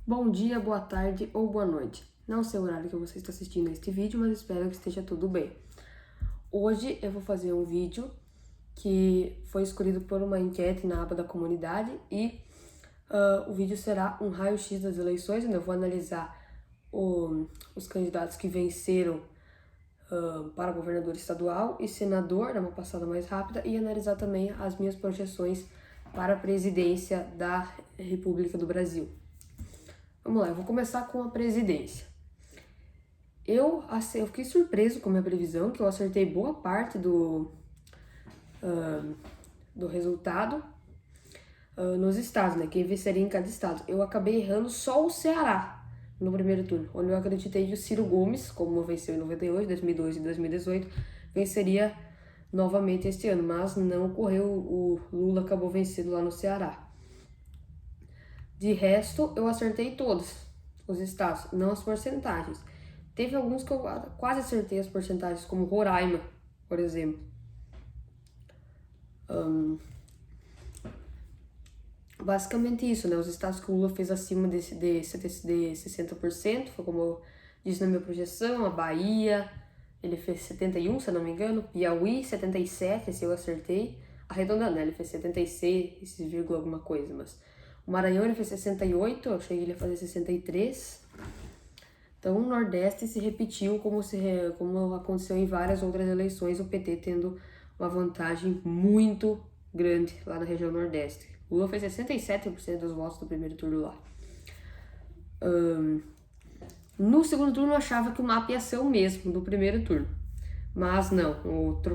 Bom dia, boa tarde ou boa noite. Não sei o horário que você está assistindo este vídeo, mas espero que esteja tudo bem. Hoje eu vou fazer um vídeo que foi escolhido por uma enquete na aba da comunidade e o vídeo será um raio-x das eleições, onde eu vou analisar os candidatos que venceram para governador estadual e senador, numa passada mais rápida, e analisar também as minhas projeções para a presidência da República do Brasil. Vamos lá, eu vou começar com a presidência. Eu fiquei surpreso com a minha previsão, que eu acertei boa parte do resultado nos estados, né? Quem venceria em cada estado. Eu acabei errando só o Ceará no primeiro turno, onde eu acreditei que o Ciro Gomes, como venceu em 98, 2002 e 2018, venceria novamente este ano, mas não ocorreu, o Lula acabou vencendo lá no Ceará. De resto, eu acertei todos os estados, não as porcentagens. Teve alguns que eu quase acertei as porcentagens, como Roraima, por exemplo. Basicamente isso, né? Os estados que o Lula fez acima de 60%, foi como eu disse na minha projeção, a Bahia, ele fez 71, se eu não me engano, Piauí, 77, esse eu acertei. Arredondando, né? Ele fez 76, vírgula alguma coisa, mas... O Maranhão ele fez 68, eu achei que ele ia fazer 63. Então o Nordeste se repetiu como aconteceu em várias outras eleições, o PT tendo uma vantagem muito grande lá na região Nordeste. O Lula fez 67% dos votos do primeiro turno lá. No segundo turno eu achava que o mapa ia ser o mesmo do primeiro turno. Mas não,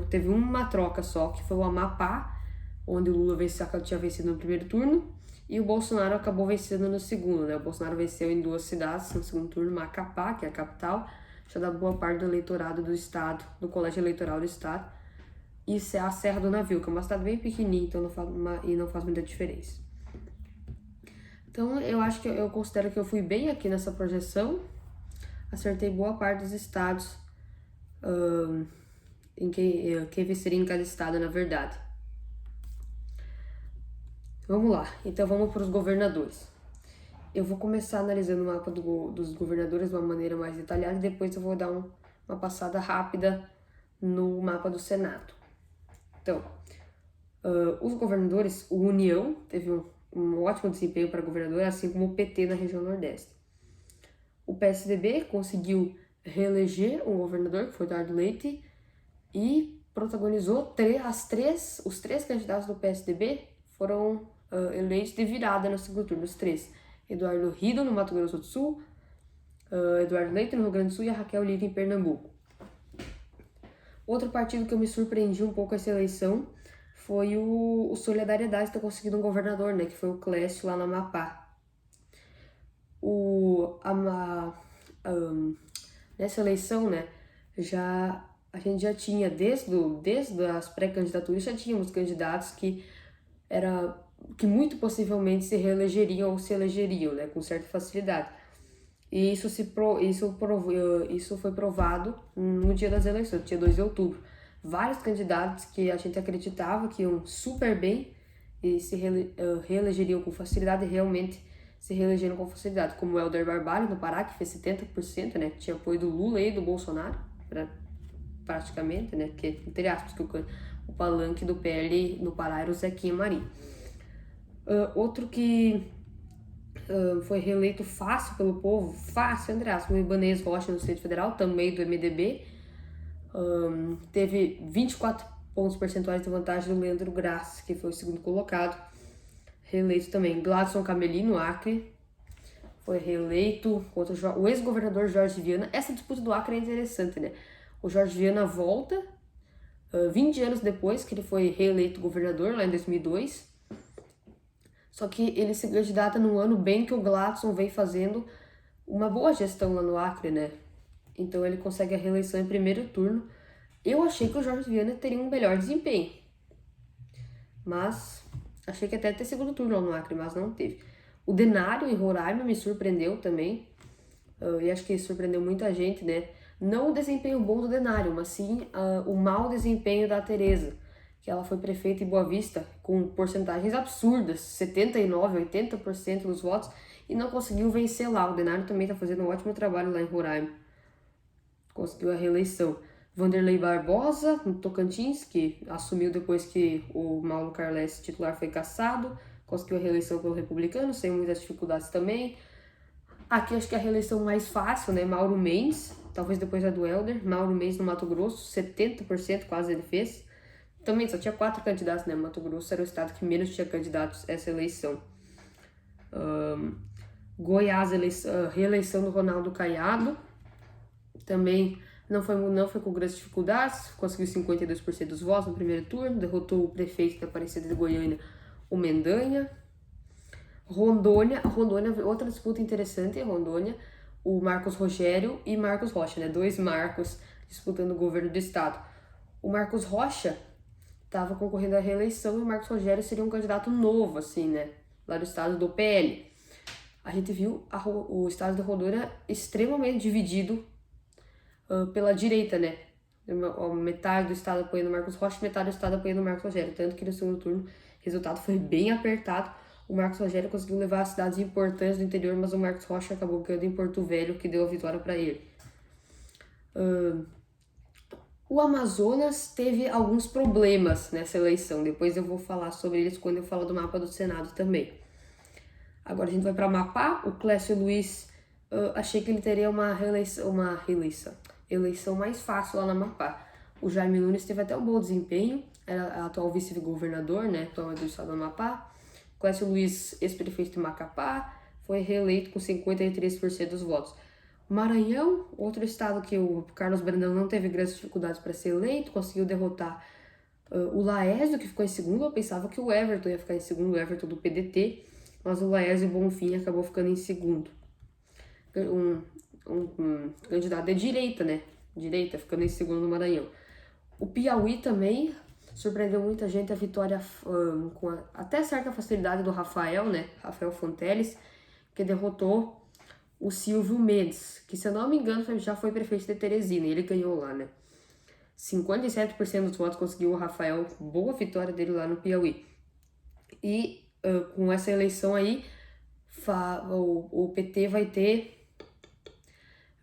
teve uma troca só, que foi o Amapá, onde o Lula tinha vencido no primeiro turno, e o Bolsonaro acabou vencendo no segundo, né? O Bolsonaro venceu em 2 cidades no segundo turno, Macapá, que é a capital, já dá boa parte do eleitorado do estado, do colégio eleitoral do estado, e a Serra do Navio, que é uma cidade bem pequenininha, então não faz muita diferença. Então eu considero que eu fui bem aqui nessa projeção, acertei boa parte dos estados em quem venceria em cada estado, na verdade. Vamos lá, então vamos para os governadores. Eu vou começar analisando o mapa dos governadores de uma maneira mais detalhada e depois eu vou dar uma passada rápida no mapa do Senado. Então, os governadores, o União teve um ótimo desempenho para governador, assim como o PT na região Nordeste. O PSDB conseguiu reeleger um governador, que foi Eduardo Leite, e protagonizou os três candidatos do PSDB foram eleitos de virada no segundo turno, os três. Eduardo Rido, no Mato Grosso do Sul, Eduardo Leite, no Rio Grande do Sul, e a Raquel Lira, em Pernambuco. Outro partido que eu me surpreendi um pouco essa eleição foi o Solidariedade ter conseguido um governador, né, que foi o Clécio, lá no Amapá. Nessa eleição, né, a gente já tinha, desde as pré-candidaturas, já tínhamos candidatos que muito possivelmente se reelegeriam ou se elegeriam, né, com certa facilidade. E isso foi provado no dia das eleições, dia 2 de outubro. Vários candidatos que a gente acreditava que iam super bem e se reelegeriam com facilidade, realmente se reelegeram com facilidade, como o Helder Barbalho, no Pará, que fez 70%, né, que tinha apoio do Lula e do Bolsonaro, praticamente, né, que, entre aspas, que o palanque do PL no Pará era o Zequinha Maria. Outro que foi reeleito fácil pelo povo, fácil, entre aspas, o Ibanez Rocha no Distrito Federal, também do MDB, teve 24 pontos percentuais de vantagem do Leandro Graça, que foi o segundo colocado, reeleito também. Gladson Camelin, no Acre, foi reeleito, o ex-governador Jorge Viana. Essa disputa do Acre é interessante, né? O Jorge Viana volta 20 anos depois que ele foi reeleito governador, lá em 2002. Só que ele se candidata num ano bem que o Gladson vem fazendo uma boa gestão lá no Acre, né? Então ele consegue a reeleição em primeiro turno. Eu achei que o Jorge Viana teria um melhor desempenho, mas achei que até ter segundo turno lá no Acre, mas não teve. O Denário em Roraima me surpreendeu também, e acho que surpreendeu muita gente, né? Não o desempenho bom do Denário, mas sim o mau desempenho da Tereza, que ela foi prefeita em Boa Vista com porcentagens absurdas, 79%, 80% dos votos, e não conseguiu vencer lá. O Denário também está fazendo um ótimo trabalho lá em Roraima. Conseguiu a reeleição. Vanderlei Barbosa, no Tocantins, que assumiu depois que o Mauro Carles, titular, foi cassado, conseguiu a reeleição pelo Republicano, sem muitas dificuldades também. Aqui acho que é a reeleição mais fácil, né? Mauro Mendes, talvez depois a do Helder. Mauro Mendes no Mato Grosso, 70% quase ele fez. Também só tinha 4 candidatos, né? Mato Grosso era o estado que menos tinha candidatos essa eleição. Goiás, reeleição do Ronaldo Caiado. Também não foi com grandes dificuldades, conseguiu 52% dos votos no primeiro turno, derrotou o prefeito da Aparecida de Goiânia, o Mendanha. Rondônia, outra disputa interessante em Rondônia, o Marcos Rogério e Marcos Rocha, né? 2 Marcos disputando o governo do estado. O Marcos Rocha estava concorrendo à reeleição e o Marcos Rogério seria um candidato novo, assim, né? Lá do estado do PL. A gente viu o estado de Rondônia extremamente dividido pela direita, né? Metade do estado apoiando o Marcos Rocha, metade do estado apoiando o Marcos Rogério. Tanto que no segundo turno o resultado foi bem apertado. O Marcos Rogério conseguiu levar as cidades importantes do interior, mas o Marcos Rocha acabou ganhando em Porto Velho, que deu a vitória para ele. O Amazonas teve alguns problemas nessa eleição. Depois eu vou falar sobre eles quando eu falar do mapa do Senado também. Agora a gente vai para Amapá. O Clécio Luiz, achei que ele teria uma eleição mais fácil lá no Amapá. O Jaime Nunes teve até um bom desempenho, era atual vice-governador, né, atual do estado do Amapá. Clécio Luiz, ex-prefeito de Macapá, foi reeleito com 53% dos votos. Maranhão, outro estado que o Carlos Brandão não teve grandes dificuldades para ser eleito, conseguiu derrotar o Laésio, que ficou em segundo. Eu pensava que o Everton ia ficar em segundo, o Everton do PDT, mas o Laésio Bonfim acabou ficando em segundo. Um candidato de direita, né? Direita, ficando em segundo no Maranhão. O Piauí também surpreendeu muita gente a vitória com até certa facilidade do Rafael, né? Rafael Fonteles, que derrotou o Silvio Mendes, que se eu não me engano já foi prefeito de Teresina, e ele ganhou lá, né? 57% dos votos conseguiu o Rafael, boa vitória dele lá no Piauí. E com essa eleição aí, o PT vai ter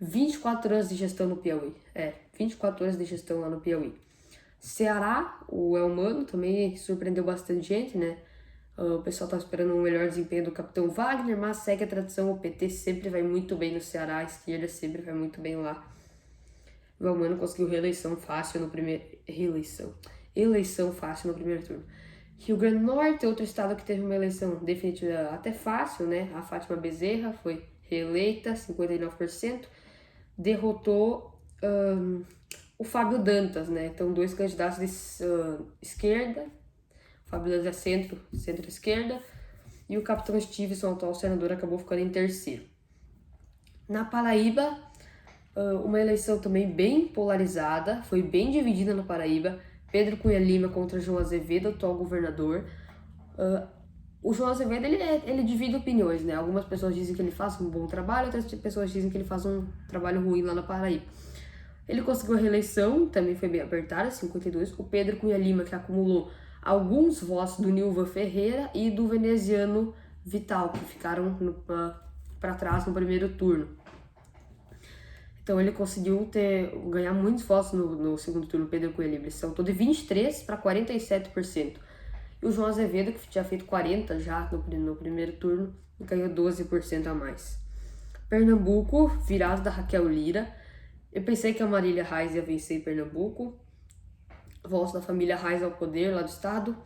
24 anos de gestão no Piauí. 24 anos de gestão lá no Piauí. Ceará, o Elmano também surpreendeu bastante gente, né? O pessoal tá esperando um melhor desempenho do Capitão Wagner, mas segue a tradição, o PT sempre vai muito bem no Ceará, a esquerda sempre vai muito bem lá. O Elmano conseguiu eleição fácil no primeiro turno. Rio Grande do Norte, outro estado que teve uma eleição definitiva até fácil, né? A Fátima Bezerra foi reeleita, 59%, derrotou o Fábio Dantas, né? Então, 2 candidatos de esquerda, o Fábio Dantas é centro-esquerda, e o Capitão Stevenson, atual senador, acabou ficando em terceiro. Na Paraíba, uma eleição também bem polarizada, foi bem dividida na Paraíba. Pedro Cunha Lima contra João Azevedo, atual governador. O João Azevedo, ele divide opiniões, né? Algumas pessoas dizem que ele faz um bom trabalho, outras pessoas dizem que ele faz um trabalho ruim lá na Paraíba. Ele conseguiu a reeleição, também foi bem apertada, 52%. O Pedro Cunha Lima, que acumulou alguns votos do Nilvan Ferreira e do veneziano Vital, que ficaram para trás no primeiro turno. Então ele conseguiu ganhar muitos votos no segundo turno, Pedro Cunha Lima. Ele saltou de 23% para 47%. E o João Azevedo, que tinha feito 40% já no primeiro turno, ganhou 12% a mais. Pernambuco, virado da Raquel Lira. Eu pensei que a Marília Reis ia vencer em Pernambuco. Votos da família Reis ao poder lá do estado.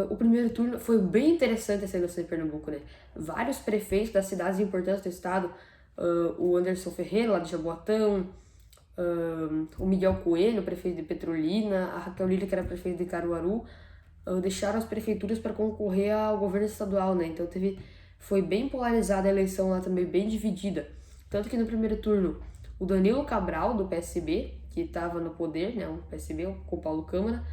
O primeiro turno foi bem interessante essa eleição em Pernambuco, né? Vários prefeitos das cidades importantes do estado, o Anderson Ferreira, lá de Jaboatão, o Miguel Coelho, prefeito de Petrolina, a Raquel Lira, que era prefeito de Caruaru, deixaram as prefeituras para concorrer ao governo estadual, né? Então foi bem polarizada a eleição lá também, bem dividida. Tanto que no primeiro turno, o Danilo Cabral, do PSB, que estava no poder, né? O PSB com o Paulo Câmara,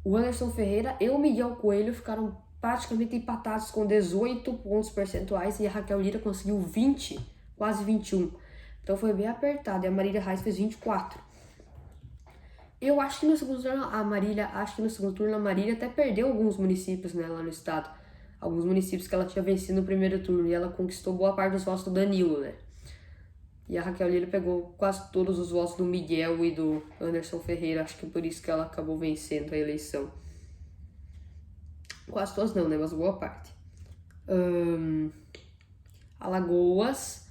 o Anderson Ferreira e o Miguel Coelho ficaram praticamente empatados com 18 pontos percentuais e a Raquel Lira conseguiu 20, quase 21. Então foi bem apertado e a Marília Reis fez 24. Eu acho que no segundo turno a Marília, até perdeu alguns municípios, né, lá no estado. Alguns municípios que ela tinha vencido no primeiro turno e ela conquistou boa parte dos votos do Danilo, né? E a Raquel Lira pegou quase todos os votos do Miguel e do Anderson Ferreira, acho que por isso que ela acabou vencendo a eleição. Quase todos não, né, mas boa parte. Alagoas,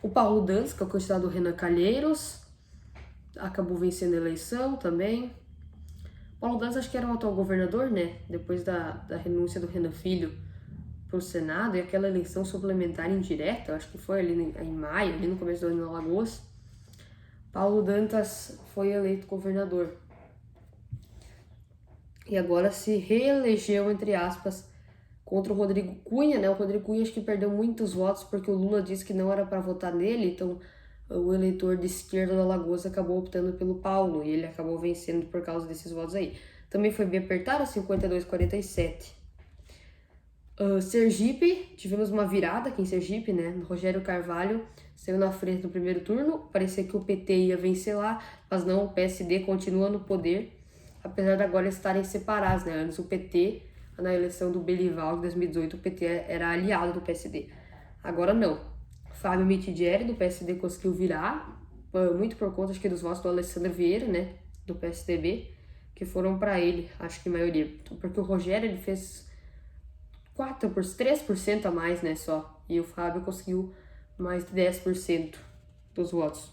o Paulo Dantas, que é o candidato do Renan Calheiros, acabou vencendo a eleição também. Paulo Dantas acho que era o atual governador, né? Depois da renúncia do Renan Filho para o Senado e aquela eleição suplementar indireta, acho que foi ali em maio, ali no começo do ano em Alagoas. Paulo Dantas foi eleito governador. E agora se reelegeu, entre aspas, contra o Rodrigo Cunha, né? O Rodrigo Cunha acho que perdeu muitos votos porque o Lula disse que não era para votar nele, então o eleitor de esquerda da Alagoas acabou optando pelo Paulo e ele acabou vencendo por causa desses votos aí. Também foi bem apertado, 52-47. Sergipe, tivemos uma virada aqui em Sergipe, né? Rogério Carvalho saiu na frente no primeiro turno, parecia que o PT ia vencer lá, mas não, o PSD continua no poder, apesar de agora estarem separados, né? Antes o PT, na eleição do Belival de 2018, o PT era aliado do PSD. Agora não. Fábio Mitidieri, do PSD, conseguiu virar, muito por conta, acho que, dos votos do Alessandro Vieira, né? Do PSDB, que foram para ele, acho que a maioria. Porque o Rogério, ele fez 3% a mais, né, só. E o Fábio conseguiu mais de 10% dos votos.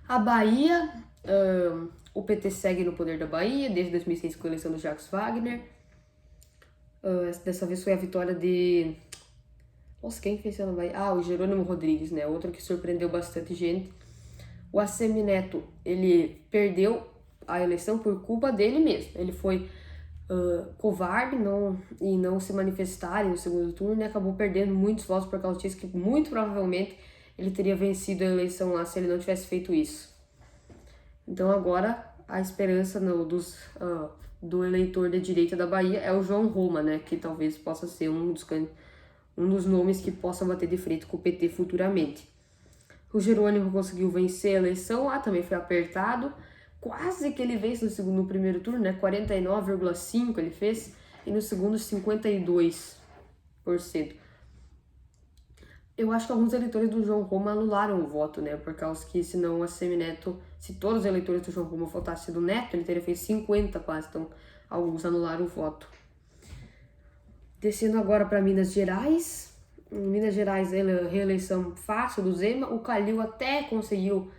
A Bahia, o PT segue no poder da Bahia, desde 2006 com a eleição do Jacques Wagner. Dessa vez foi a vitória de... Nossa, quem fez isso na Bahia? O Jerônimo Rodrigues, né, outro que surpreendeu bastante gente. O Assemineto, ele perdeu a eleição por culpa dele mesmo. Ele foi covarde e não se manifestar no segundo turno e acabou perdendo muitos votos por causa disso, que muito provavelmente ele teria vencido a eleição lá se ele não tivesse feito isso. Então agora a esperança do eleitor de direita da Bahia é o João Roma, né, que talvez possa ser um dos nomes que possa bater de frente com o PT futuramente. O Jerônimo conseguiu vencer a eleição, lá também foi apertado, quase que ele vence no primeiro turno, né? 49,5% ele fez, e no segundo 52%. Eu acho que alguns eleitores do João Roma anularam o voto, né? Por causa que senão a Semineto, se todos os eleitores do João Roma votassem do Neto, ele teria feito 50 quase, então alguns anularam o voto. Descendo agora para Minas Gerais. Em Minas Gerais, reeleição fácil do Zema, o Calil até conseguiu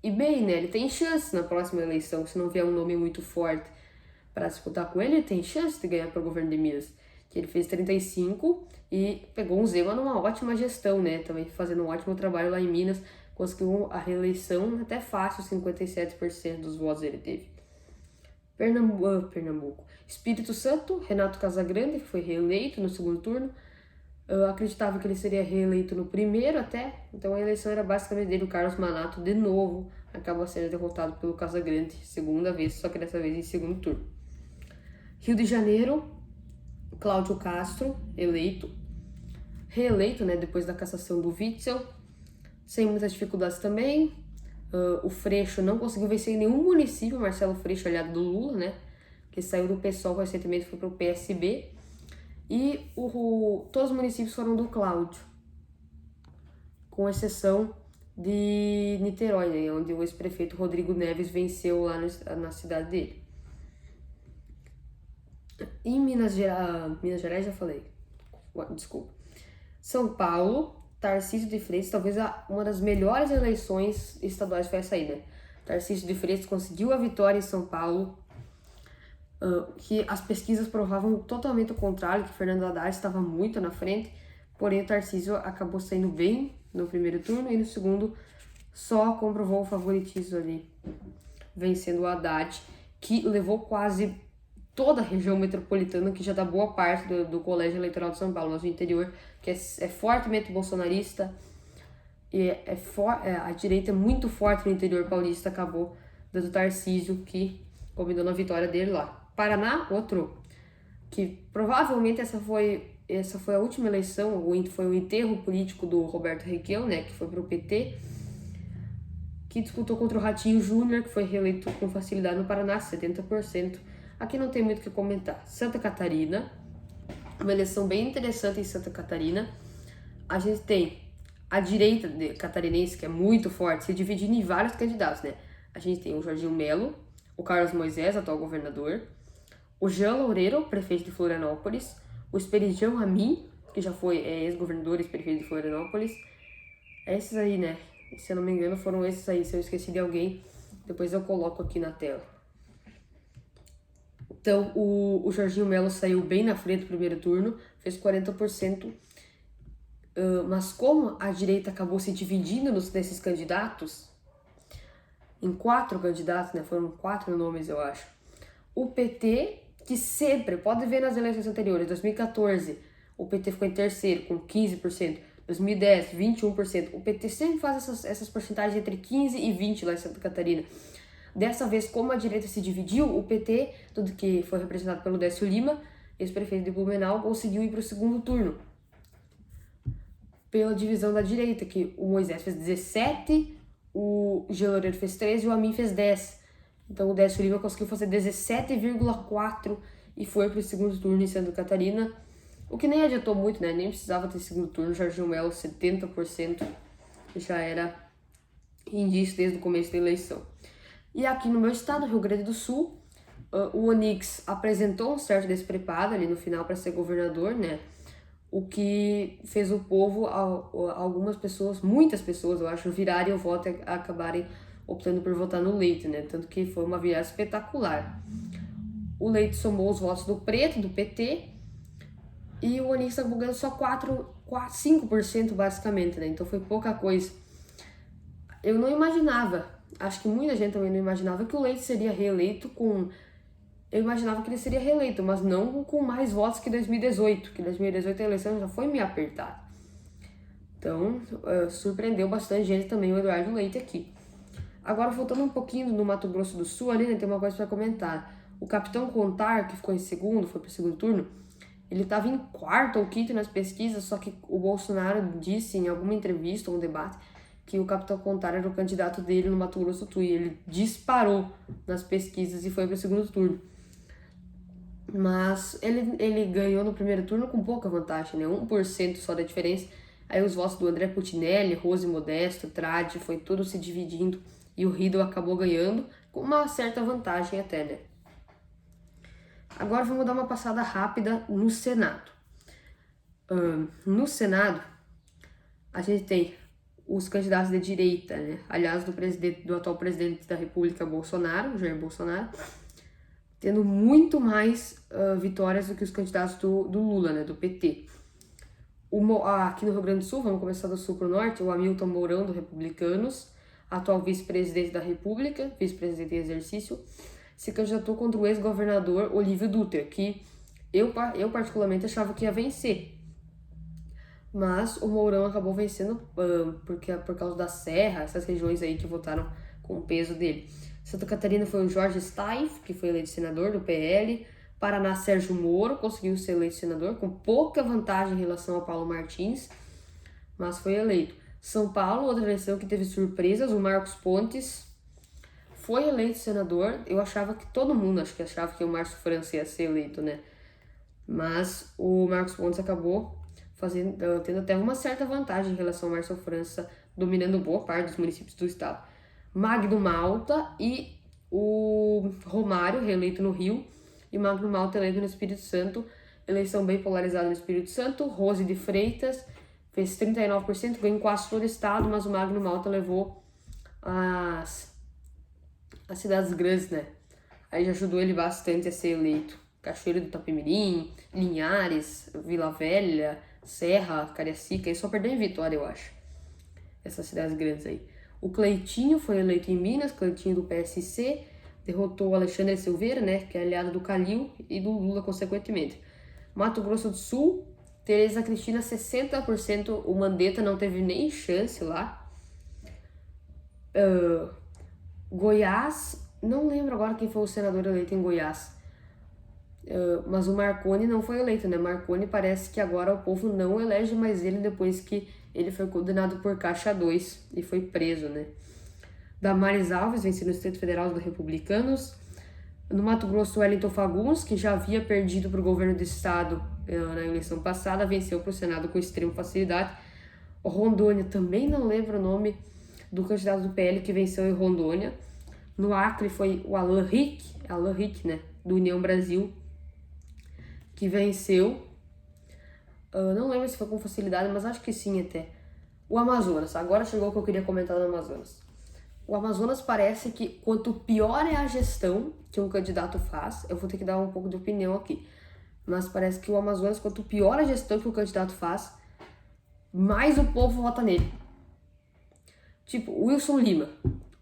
ir bem, né? Ele tem chance na próxima eleição, se não vier um nome muito forte para disputar com ele tem chance de ganhar para o governo de Minas. Que ele fez 35 e pegou um Zema numa ótima gestão, né? Também fazendo um ótimo trabalho lá em Minas, conseguiu a reeleição até fácil, 57% dos votos ele teve. Pernambuco. Espírito Santo, Renato Casagrande, que foi reeleito no segundo turno. Eu acreditava que ele seria reeleito no primeiro até, então a eleição era basicamente dele. O Carlos Manato, de novo, acaba sendo derrotado pelo Casagrande, segunda vez, só que dessa vez em segundo turno. Rio de Janeiro, Cláudio Castro, reeleito, né, depois da cassação do Witzel, sem muitas dificuldades também. O Freixo não conseguiu vencer em nenhum município, Marcelo Freixo, aliado do Lula, né, que saiu do PSOL recentemente, foi para o PSB. E todos os municípios foram do Cláudio, com exceção de Niterói, né, onde o ex-prefeito Rodrigo Neves venceu lá na cidade dele. Em Minas Gerais já falei, desculpa. São Paulo, Tarcísio de Freitas, talvez uma das melhores eleições estaduais foi essa aí, né? Tarcísio de Freitas conseguiu a vitória em São Paulo, que as pesquisas provavam totalmente o contrário, que Fernando Haddad estava muito na frente, porém o Tarcísio acabou saindo bem no primeiro turno e no segundo só comprovou o favoritismo ali, vencendo o Haddad, que levou quase toda a região metropolitana, que já dá boa parte do colégio eleitoral de São Paulo, mas o interior, que é fortemente bolsonarista, e a direita é muito forte no interior paulista, acabou dando Tarcísio, que combinou na vitória dele lá. Paraná, outro, que provavelmente essa foi a última eleição, foi o enterro político do Roberto Requião, né, que foi pro PT. que disputou contra o Ratinho Júnior, que foi reeleito com facilidade no Paraná, 70%. Aqui não tem muito o que comentar. Santa Catarina, uma eleição bem interessante em Santa Catarina. A gente tem a direita catarinense, que é muito forte, se dividindo em vários candidatos, né? A gente tem o Jorginho Melo, o Carlos Moisés, atual governador, o Jean Loureiro, prefeito de Florianópolis, o Esperidião Amin, que já foi ex-governador e prefeito de Florianópolis. Esses aí, né? Se eu não me engano, foram esses aí. Se eu esqueci de alguém, depois eu coloco aqui na tela. Então, o Jorginho Melo saiu bem na frente do primeiro turno, fez 40%. Mas como a direita acabou se dividindo nesses candidatos, em 4 candidatos, né? Foram 4 nomes, eu acho. O PT, que sempre, pode ver nas eleições anteriores, 2014, o PT ficou em terceiro com 15%, 2010, 21%. O PT sempre faz essas porcentagens entre 15 e 20 lá em Santa Catarina. Dessa vez, como a direita se dividiu, o PT, tudo que foi representado pelo Décio Lima, ex-prefeito de Blumenau, conseguiu ir para o segundo turno. Pela divisão da direita, que o Moisés fez 17, o Jean Loureiro fez 13 e o Amin fez 10. Então o Décio Lima conseguiu fazer 17,4 e foi para o segundo turno em Santa Catarina, o que nem adiantou muito, né? Nem precisava ter segundo turno. Jorginho Melo, 70%, já era indício desde o começo da eleição. E aqui no meu estado, Rio Grande do Sul, o Onix apresentou um certo despreparo ali no final para ser governador, né? O que fez o povo, algumas pessoas, muitas pessoas, eu acho, virarem o voto e acabarem optando por votar no Leite, né? Tanto que foi uma virada espetacular. O Leite somou os votos do Preto, do PT, e o Onix acabou ganhando só 5% basicamente, né? Então foi pouca coisa. Eu não imaginava, acho que muita gente também não imaginava que o Leite seria reeleito com... Eu imaginava que ele seria reeleito, mas não com mais votos que 2018, que 2018 a eleição já foi meio apertada. Então, surpreendeu bastante gente também o Eduardo Leite aqui. Agora, voltando um pouquinho no Mato Grosso do Sul, ali, né, tem uma coisa para comentar. O Capitão Contar, que ficou em segundo, foi para o segundo turno, ele estava em quarto ou quinto nas pesquisas, só que o Bolsonaro disse em alguma entrevista ou um debate que o Capitão Contar era o candidato dele no Mato Grosso do Sul, e ele disparou nas pesquisas e foi para o segundo turno. Mas ele ganhou no primeiro turno com pouca vantagem, né? 1% só da diferença. Aí os votos do André Putinelli, Rose Modesto, Tradi, foi tudo se dividindo e o Riedel acabou ganhando com uma certa vantagem até, né? Agora vamos dar uma passada rápida no Senado. No Senado, a gente tem os candidatos de direita, né? Aliás, do atual presidente da República, Bolsonaro, Jair Bolsonaro, tendo muito mais vitórias do que os candidatos do Lula, né, do PT. Aqui no Rio Grande do Sul, vamos começar do sul para o norte, o Hamilton Mourão, do Republicanos, atual vice-presidente da República, vice-presidente em exercício, se candidatou contra o ex-governador Olívio Dutra, que eu particularmente achava que ia vencer. Mas o Mourão acabou vencendo por causa da Serra, essas regiões aí que votaram com o peso dele. Santa Catarina foi o Jorge Staif, que foi eleito senador do PL. Paraná, Sérgio Moro conseguiu ser eleito senador, com pouca vantagem em relação ao Paulo Martins, mas foi eleito. São Paulo, outra eleição que teve surpresas, o Marcos Pontes foi eleito senador. Eu achava que todo mundo achava que o Márcio França ia ser eleito, né? Mas o Marcos Pontes acabou tendo até uma certa vantagem em relação ao Márcio França, dominando boa parte dos municípios do estado. Magno Malta e o Romário, reeleito no Rio, e o Magno Malta eleito no Espírito Santo, eleição bem polarizada no Espírito Santo. Rose de Freitas fez 39%, ganhou quase todo o estado, mas o Magno Malta levou as cidades grandes, né? Aí já ajudou ele bastante a ser eleito. Cachoeiro do Itapemirim, Linhares, Vila Velha, Serra, Cariacica, e só perdeu em Vitória, eu acho. Essas cidades grandes aí. O Cleitinho foi eleito em Minas, Cleitinho do PSC, derrotou o Alexandre Silveira, né, que é aliado do Calil e do Lula, consequentemente. Mato Grosso do Sul, Tereza Cristina, 60%, o Mandetta não teve nem chance lá. Goiás, não lembro agora quem foi o senador eleito em Goiás, mas o Marconi não foi eleito, né? Marconi parece que agora o povo não elege mais ele depois que ele foi condenado por Caixa 2 e foi preso, né? Damares Alves, venceu no Distrito Federal dos Republicanos. No Mato Grosso, Wellington Fagundes, que já havia perdido para o governo do estado na eleição passada, venceu para o Senado com extrema facilidade. Rondônia, também não lembro o nome do candidato do PL que venceu em Rondônia. No Acre foi o Alan Rick, né, do União Brasil, que venceu. Não lembro se foi com facilidade, mas acho que sim até. O Amazonas, agora chegou o que eu queria comentar do Amazonas. O Amazonas parece que quanto pior é a gestão que um candidato faz, eu vou ter que dar um pouco de opinião aqui, mas parece que o Amazonas, quanto pior a gestão que o candidato faz, mais o povo vota nele. Tipo, o Wilson Lima.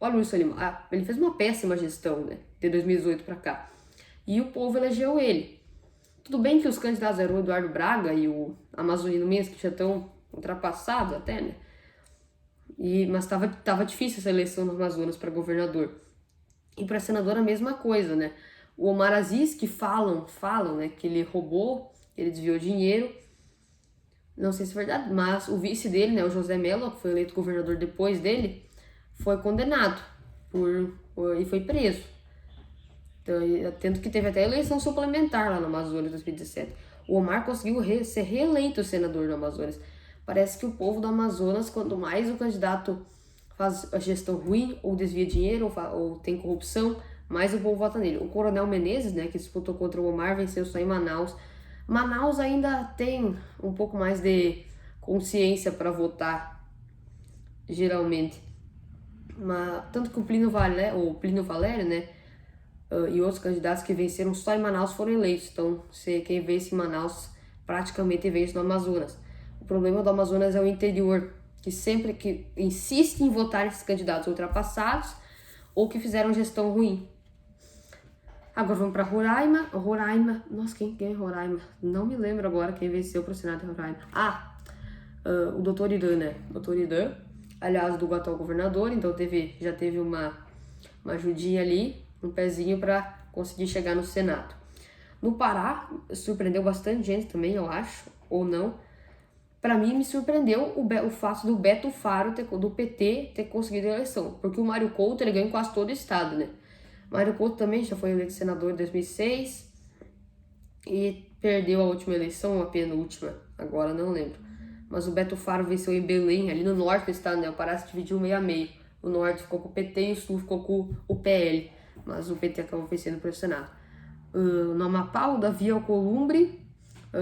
Olha o Wilson Lima. Ele fez uma péssima gestão, né? De 2018 pra cá. E o povo elegeu ele. Tudo bem que os candidatos eram o Eduardo Braga e o Amazonino Mendes, que já estão ultrapassados até, né? Mas tava difícil essa eleição no Amazonas para governador. E para senador a mesma coisa, né? O Omar Aziz, que falam, né, que ele roubou, ele desviou dinheiro. Não sei se é verdade, mas o vice dele, né, o José Mello, que foi eleito governador depois dele, foi condenado e foi preso. Então, tanto que teve até eleição suplementar lá no Amazonas em 2017. O Omar conseguiu ser reeleito senador do Amazonas. Parece que o povo do Amazonas, quanto mais o candidato faz a gestão ruim, ou desvia dinheiro, ou tem corrupção, mais o povo vota nele. O Coronel Menezes, né, que disputou contra o Omar, venceu só em Manaus. Manaus ainda tem um pouco mais de consciência para votar, geralmente. Tanto que o Plínio Valério, né, e outros candidatos que venceram só em Manaus foram eleitos. Então, quem vence em Manaus praticamente vence no Amazonas. O problema do Amazonas é o interior, que sempre que insiste em votar esses candidatos ultrapassados ou que fizeram gestão ruim. Agora vamos para Roraima. Nossa, quem é Roraima? Não me lembro agora quem venceu para o Senado de Roraima. O Dr. Irã, né? Dr. Irã, aliás, do atual governador, então já teve uma ajudinha ali, um pezinho para conseguir chegar no Senado. No Pará, surpreendeu bastante gente também, eu acho, ou não. Para mim, me surpreendeu o fato do Beto Faro, do PT, ter conseguido a eleição. Porque o Mário Couto, ele ganhou em quase todo o estado, né? Mário Couto também já foi eleito senador em 2006 e perdeu a última eleição, a penúltima, agora não lembro. Mas o Beto Faro venceu em Belém, ali no norte do estado, né? O Pará se dividiu meio a meio. O norte ficou com o PT e o sul ficou com o PL. Mas o PT acabou vencendo para o Senado. No Amapá, o Davi Alcolumbre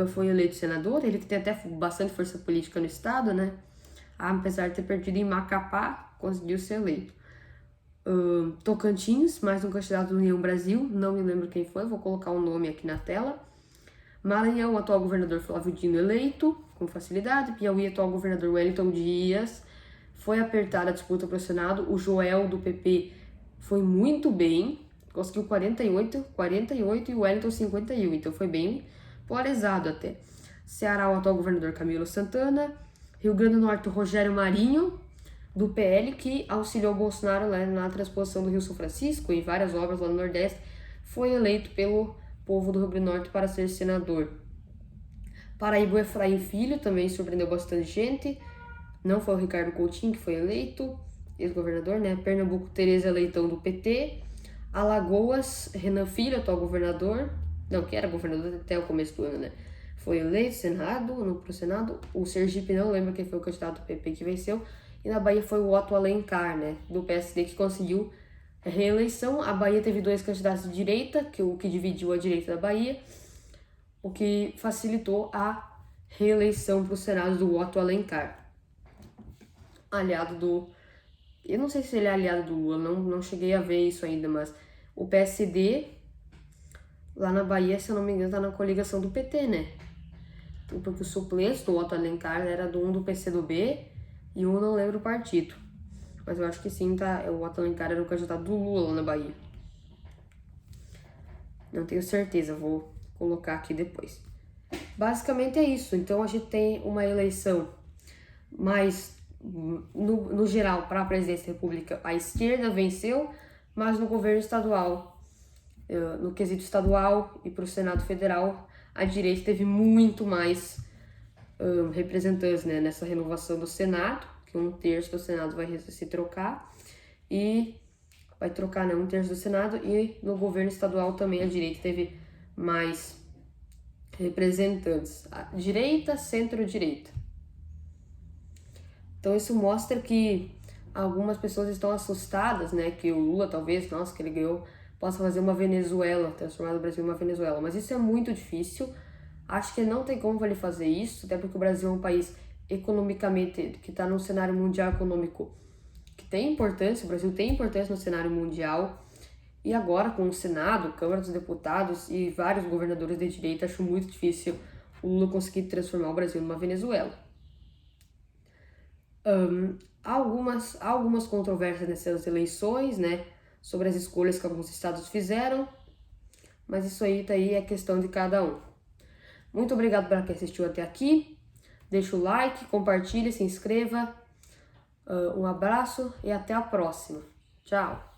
foi eleito senador, ele que tem até bastante força política no estado, né? Apesar de ter perdido em Macapá, conseguiu ser eleito. Tocantins, mais um candidato do União Brasil, não me lembro quem foi, vou colocar o nome aqui na tela. Maranhão, o atual governador Flávio Dino eleito, com facilidade. Piauí, atual governador Wellington Dias. Foi apertada a disputa para o Senado, o Joel do PP foi muito bem, conseguiu 48 e o Wellington 51, então foi bem polarizado até. Ceará, o atual governador Camilo Santana. Rio Grande do Norte, o Rogério Marinho, do PL, que auxiliou o Bolsonaro lá na transposição do Rio São Francisco e várias obras lá no Nordeste, foi eleito pelo povo do Rio Grande do Norte para ser senador. Paraíba, o Efraim Filho, também surpreendeu bastante gente. Não foi o Ricardo Coutinho que foi eleito, ex-governador, né? Pernambuco, Tereza Leitão, do PT. Alagoas, Renan Filho, atual governador, que era governador até o começo do ano, né? Foi eleito pro Senado. O Sergipe, não lembro quem foi o candidato do PP que venceu. E na Bahia foi o Otto Alencar, né? Do PSD, que conseguiu a reeleição. A Bahia teve 2 candidatos de direita, o que dividiu a direita da Bahia, o que facilitou a reeleição para o Senado do Otto Alencar. Eu não sei se ele é aliado do Lula, não cheguei a ver isso ainda, mas o PSD, lá na Bahia, se eu não me engano, tá na coligação do PT, né? Porque o suplente do Otto Alencar era do PCdoB e um não lembro o partido. Mas eu acho que sim, o Otto Alencar era o candidato do Lula lá na Bahia. Não tenho certeza, vou colocar aqui depois. Basicamente é isso, então a gente tem uma eleição mais... No geral, para a presidência da República, a esquerda venceu, mas no governo estadual, no quesito estadual e para o Senado Federal, a direita teve muito mais representantes, né, nessa renovação do Senado, que 1/3 do Senado vai se trocar, e vai trocar, né, 1/3 do Senado, e no governo estadual também a direita teve mais representantes. A direita, centro-direita. Então isso mostra que algumas pessoas estão assustadas, né, que o Lula talvez, nossa, que ele ganhou, possa fazer uma Venezuela, transformar o Brasil em uma Venezuela. Mas isso é muito difícil. Acho que não tem como ele fazer isso, até porque o Brasil é um país economicamente, que está num cenário mundial econômico que tem importância, o Brasil tem importância no cenário mundial. E agora, com o Senado, Câmara dos Deputados e vários governadores de direita, acho muito difícil o Lula conseguir transformar o Brasil numa Venezuela. Há algumas controvérsias nessas eleições, né, sobre as escolhas que alguns estados fizeram, mas isso aí é questão de cada um. Muito obrigado para quem assistiu até aqui. Deixa o like, compartilhe, se inscreva. Um abraço e até a próxima. Tchau!